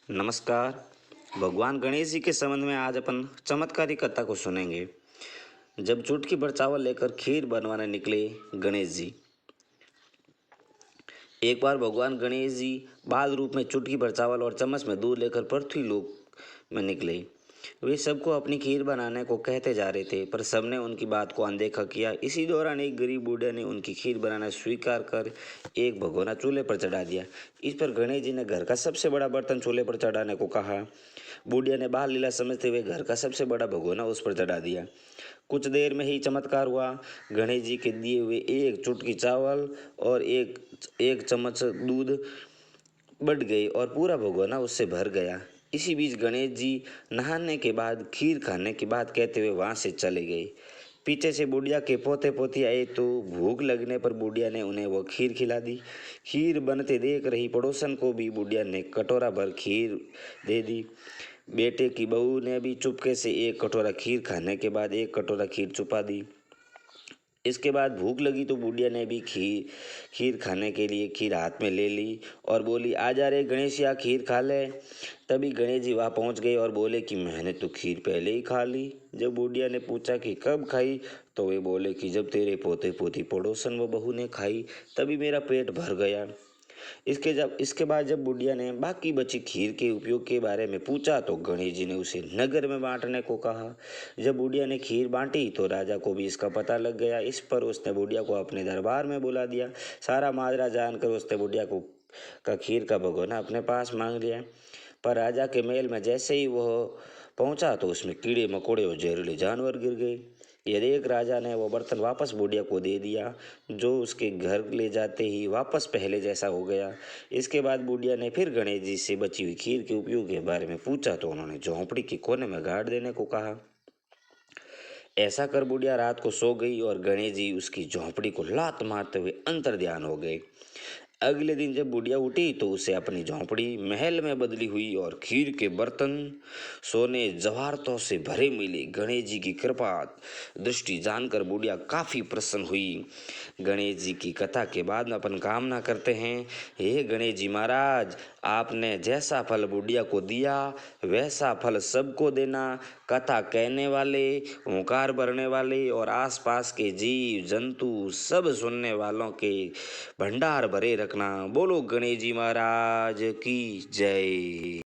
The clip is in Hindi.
नमस्कार। भगवान गणेश जी के संबंध में आज अपन चमत्कारी कथा को सुनेंगे। जब चुटकी भर चावल लेकर खीर बनवाने निकले गणेश जी। एक बार भगवान गणेश जी बाल रूप में चुटकी भर चावल और चम्मच में दूध लेकर पृथ्वी लोक में निकले। वे सबको अपनी खीर बनाने को कहते जा रहे थे, पर सबने उनकी बात को अनदेखा किया। इसी दौरान एक गरीब बूढ़े ने उनकी खीर बनाना स्वीकार कर एक भगोना चूल्हे पर चढ़ा दिया। इस पर गणेश जी ने घर का सबसे बड़ा बर्तन चूल्हे पर चढ़ाने को कहा। बूढ़िया ने बाल लीला समझते हुए घर का सबसे बड़ा भगोना उस पर चढ़ा दिया। कुछ देर में ही चमत्कार हुआ। गणेश जी के दिए हुए एक चुटकी चावल और एक एक चम्मच दूध बढ़ गई और पूरा भगोना उससे भर गया। इसी बीच गणेश जी नहाने के बाद खीर खाने की बात कहते हुए वहां से चले गए। पीछे से बुढ़िया के पोते पोती आए तो भूख लगने पर बुढ़िया ने उन्हें वो खीर खिला दी। खीर बनते देख रही पड़ोसन को भी बुढ़िया ने कटोरा भर खीर दे दी। बेटे की बहू ने भी चुपके से एक कटोरा खीर खाने के बाद एक कटोरा खीर छुपा दी। इसके बाद भूख लगी तो बुढ़िया ने भी खीर खाने के लिए खीर हाथ में ले ली और बोली, आ जा रे गणेशिया, खीर खा ले। तभी गणेश जी वहाँ पहुँच गए और बोले कि मैंने तो खीर पहले ही खा ली। जब बुढ़िया ने पूछा कि कब खाई, तो वे बोले कि जब तेरे पोते पोती पड़ोसन व बहू ने खाई तभी मेरा पेट भर गया। इसके बाद जब बुढ़िया ने बाकी बची खीर के उपयोग के बारे में पूछा तो गणेश जी ने उसे नगर में बांटने को कहा। जब बुढ़िया ने खीर बांटी तो राजा को भी इसका पता लग गया। इस पर उसने बुढ़िया को अपने दरबार में बुला दिया। सारा माजरा जानकर उसने बुढ़िया को का खीर का भगोना अपने पास मांग लिया। पर राजा के महल में जैसे ही वह पहुंचा तो उसमें कीड़े मकोड़े और जहरीले जानवर गिर गए। ये देख राजा ने वो बर्तन वापस बुढ़िया को दे दिया, जो उसके घर ले जाते ही वापस पहले जैसा हो गया। इसके बाद बुढ़िया ने फिर गणेश जी से बची हुई खीर के उपयोग के बारे में पूछा तो उन्होंने झोंपड़ी के कोने में गाड़ देने को कहा। ऐसा कर बुढ़िया रात को सो गई और गणेश जी उसकी झोंपड़ी को लात मारते हुए अंतर्ध्यान हो गए। अगले दिन जब बुढ़िया उठी तो उसे अपनी झोंपड़ी महल में बदली हुई और खीर के बर्तन सोने जवाहरतों से भरे मिले। गणेश जी की कृपा दृष्टि जानकर बुढ़िया काफी प्रसन्न हुई। गणेश जी की कथा के बाद अपन कामना करते हैं, हे गणेश जी महाराज, आपने जैसा फल बुढ़िया को दिया वैसा फल सबको देना। कथा कहने वाले, ओंकार भरने वाले और आसपास के जीव जंतु सब सुनने वालों के भंडार भरे रखना। बोलो गणेश जी महाराज की जय।